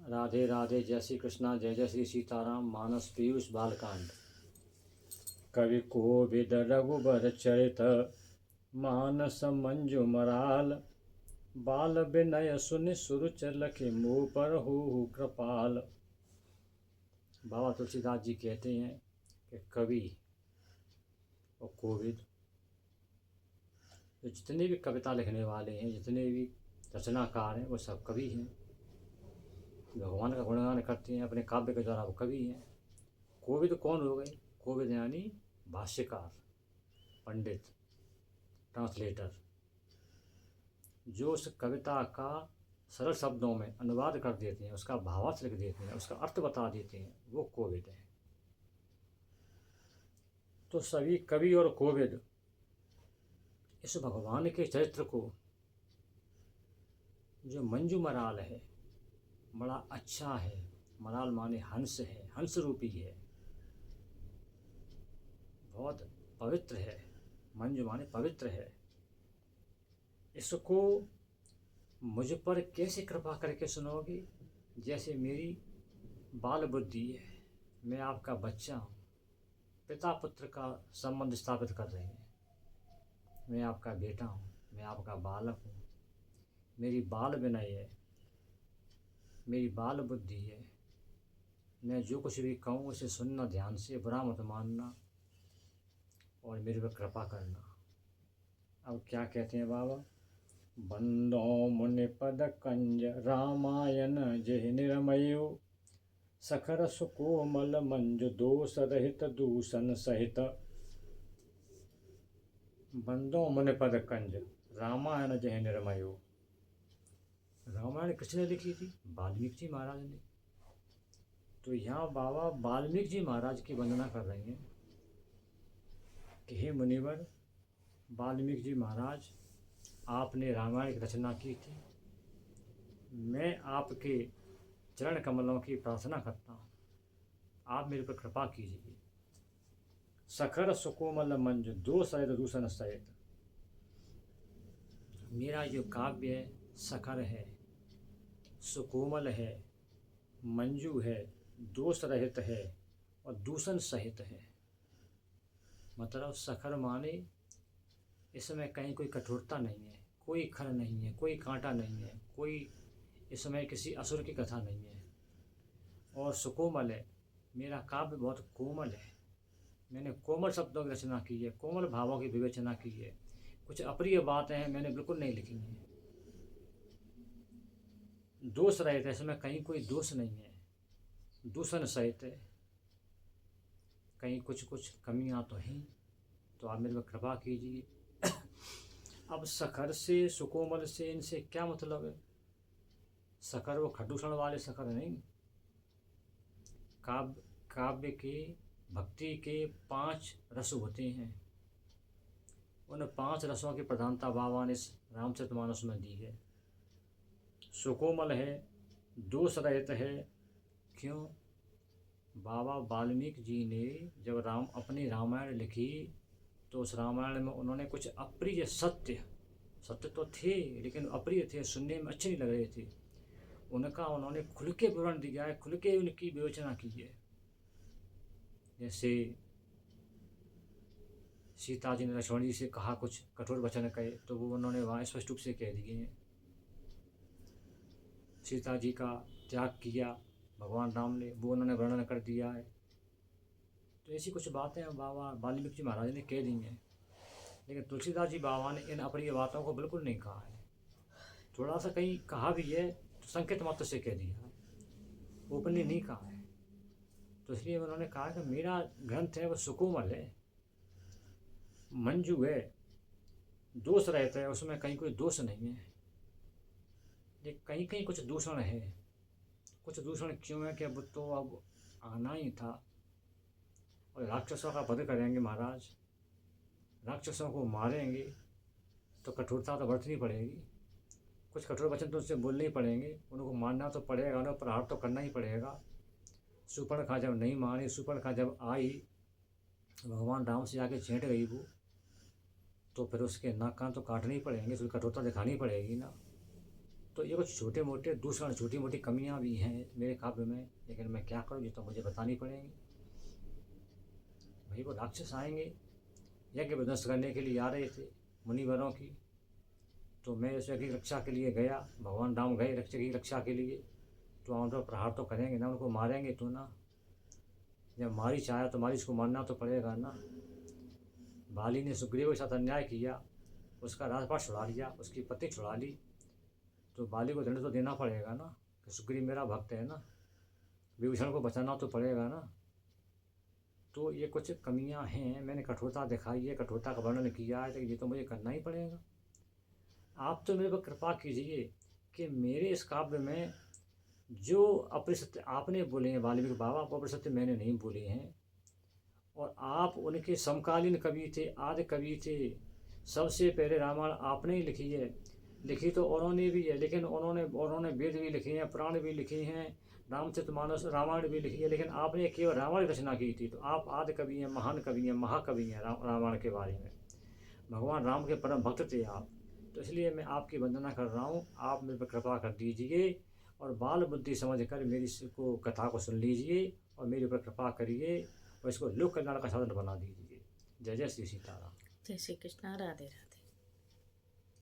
राधे राधे, जय श्री कृष्णा, जय जय श्री सीताराम। मानस पीयूष बालकांड। कवि कोविद रघुबर चरित, मानस मंजु मराल। बाल विनय सुनि सुरुच लखि, मुँह पर हूँ कृपाल। बाबा तुलसीदास जी कहते हैं कि कवि और कोविद, तो जितने भी कविता लिखने वाले हैं, जितने भी रचनाकार हैं, वो सब कवि हैं। भगवान का गुणगान करते हैं अपने काव्य के द्वारा, वो कवि हैं। कोविद कौन हो गए? कोविद यानी भाष्यकार, पंडित, ट्रांसलेटर, जो उस कविता का सरल शब्दों में अनुवाद कर देते हैं, उसका भावार्थ लिख देते हैं, उसका अर्थ बता देते हैं, वो कोविद है। तो सभी कवि और कोविद इस भगवान के चरित्र को, जो मंजू मराल है, बड़ा अच्छा है। मराल माने हंस है, हंस रूपी है, बहुत पवित्र है। मंजू माने पवित्र है। इसको मुझ पर कैसे कृपा करके सुनोगे? जैसे मेरी बाल बुद्धि है, मैं आपका बच्चा हूँ, पिता पुत्र का संबंध स्थापित कर रहे हैं। मैं आपका बेटा हूँ, मैं आपका बालक हूँ। मेरी बाल विनय है, मेरी बाल बुद्धि है। मैं जो कुछ भी कहूँ उसे सुनना ध्यान से, बुरा मत मानना और मेरे पर कृपा करना। अब क्या कहते हैं बाबा? बंदो मुनि पद कंज, रामायण जेहि निरमयो। सखर सुकोमल मंजु, दोष रहित दूषण सहित। बंदो मुनि पद कंज, रामायण जेहि निरमयो। रामायण किसने लिखी थी? वाल्मीकि जी महाराज ने। तो यहाँ बाबा वाल्मीकि जी महाराज की वंदना कर रहे हैं कि हे मुनिवर वाल्मीकि जी महाराज, आपने रामायण की रचना की थी। मैं आपके चरण कमलों की प्रार्थना करता हूँ, आप मेरे पर कृपा कीजिए। सखर सुकोमल मंजु, दोष सहित दूषण सहित। मेरा जो काव्य है सखर है, सुकोमल है, मंजू है, दोष रहित है और दूषण सहित है। मतलब सखर माने इसमें कहीं कोई कठोरता नहीं है, कोई खर नहीं है, कोई कांटा नहीं है, कोई इसमें किसी असुर की कथा नहीं है। और सुकोमल है, मेरा काव्य बहुत कोमल है। मैंने कोमल शब्दों की रचना की है, कोमल भावों की विवेचना की है। कुछ अप्रिय बातें हैं मैंने बिल्कुल नहीं लिखी हैं। दोष रहित है, इसमें कहीं कोई दोष नहीं है। दूषण सहित है, कहीं कुछ कुछ कमियां तो हैं, तो आप मेरे पर कृपा कीजिए। अब सखर से, सुकोमल से, इनसे क्या मतलब है? सखर वो खडूषण वाले सखर नहीं। काव्य के, भक्ति के 5 रस होते हैं। उन 5 रसों की प्रधानता बाबा ने इस रामचरितमानस में दी है। सुकोमल है, दोष रहित है। क्यों? बाबा वाल्मीकि जी ने जब अपनी रामायण लिखी तो उस रामायण में उन्होंने कुछ अप्रिय सत्य तो थे, लेकिन अप्रिय थे, सुनने में अच्छे नहीं लग रहे थे। उनका उन्होंने खुल के विवरण दिया है, खुल के उनकी विवेचना की है। जैसे सीता जी ने लक्ष्मण जी से कहा, कुछ कठोर वचन कहे, तो वो उन्होंने वहाँ स्पष्ट रूप से कह दिए हैं। सीता जी का त्याग किया भगवान राम ने, वो उन्होंने वर्णन कर दिया है। तो ऐसी कुछ बातें बाबा वाल्मीकि जी महाराज ने कह दी हैं। लेकिन तुलसीदास जी बाबा ने इन अप्रिय बातों को बिल्कुल नहीं कहा है। थोड़ा सा कहीं कहा भी है तो संकेत मात्र से कह दिया है, ओपनली नहीं कहा है। तो इसलिए उन्होंने कहा कि मेरा ग्रंथ है वो सुकोमल है, मंजू है, दोष रहता है, उसमें कहीं कोई दोष नहीं है। ये कहीं कहीं कुछ दूषण है। कुछ दूषण क्यों है कि अब तो अब आना ही था और राक्षसों का वध करेंगे महाराज, राक्षसों को मारेंगे, तो कठोरता तो बरतनी पड़ेगी। कुछ कठोर वचन तो उनसे बोलने ही पड़ेंगे, उनको मानना तो पड़ेगा, उन्हें प्रहार तो करना ही पड़ेगा। सुपर्णखा जब नहीं मानी, सुपर्णखा जब आई, भगवान राम से आके छेंट गई वो, तो फिर उसके नाक कान तो काटने ही पड़ेंगे, उसकी कठोरता दिखानी पड़ेगी ना। तो ये कुछ छोटे मोटे दूसरा छोटी मोटी कमियां भी हैं मेरे काव्य में, लेकिन मैं क्या करूँ, ये तो मुझे बतानी पड़ेंगी। भाई वो राक्षस आएंगे, यज्ञ विध्वंस करने के लिए आ रहे थे मुनिवरों की, तो मैं उस यज्ञ की रक्षा के लिए गया, भगवान राम गए रक्षा की रक्षा के लिए, तो उन पर प्रहार तो करेंगे ना, उनको मारेंगे तो ना। जब मारी चाहे तो मारी, इसको मारना तो पड़ेगा ना। बाली ने सुग्रीव के साथ अन्याय किया, उसका राजपाट छुड़ा लिया, उसकी पत्नी छुड़ा ली, तो बाली को दंड तो देना पड़ेगा ना, कि सुग्रीव मेरा भक्त है ना, विभीषण को बचाना तो पड़ेगा ना। तो ये कुछ कमियां हैं, मैंने कठोरता दिखाई है, कठोरता का वर्णन किया है, तो ये तो मुझे करना ही पड़ेगा। आप तो मेरे पर कृपा कीजिए कि मेरे इस काव्य में जो अपने सत्य आपने बोले हैं वाल्मीकि बाबा, वो अपने सत्य मैंने नहीं बोले हैं, और आप उनके समकालीन कवि थे, आदि कवि थे। सबसे पहले रामायण आपने ही लिखी है, लिखी तो उन्होंने भी है, लेकिन उन्होंने वेद भी लिखे हैं, पुराण भी लिखे हैं, रामचरितमानस रामायण भी लिखी है, लेकिन आपने केवल रामायण रचना की थी। तो आप आदि कवि हैं, महान कवि हैं, महाकवि हैं रामायण के बारे में। भगवान राम के परम भक्त थे आप, तो इसलिए मैं आपकी वंदना कर रहा हूँ। आप मेरे पर कृपा कर दीजिए और बाल बुद्धि समझ कर मेरी को कथा को सुन लीजिए और मेरे ऊपर कृपा करिए और इसको लोक कल्याण का साधन बना दीजिए। जय जय श्री सीताराम। जय श्री कृष्णा। राधे राधे।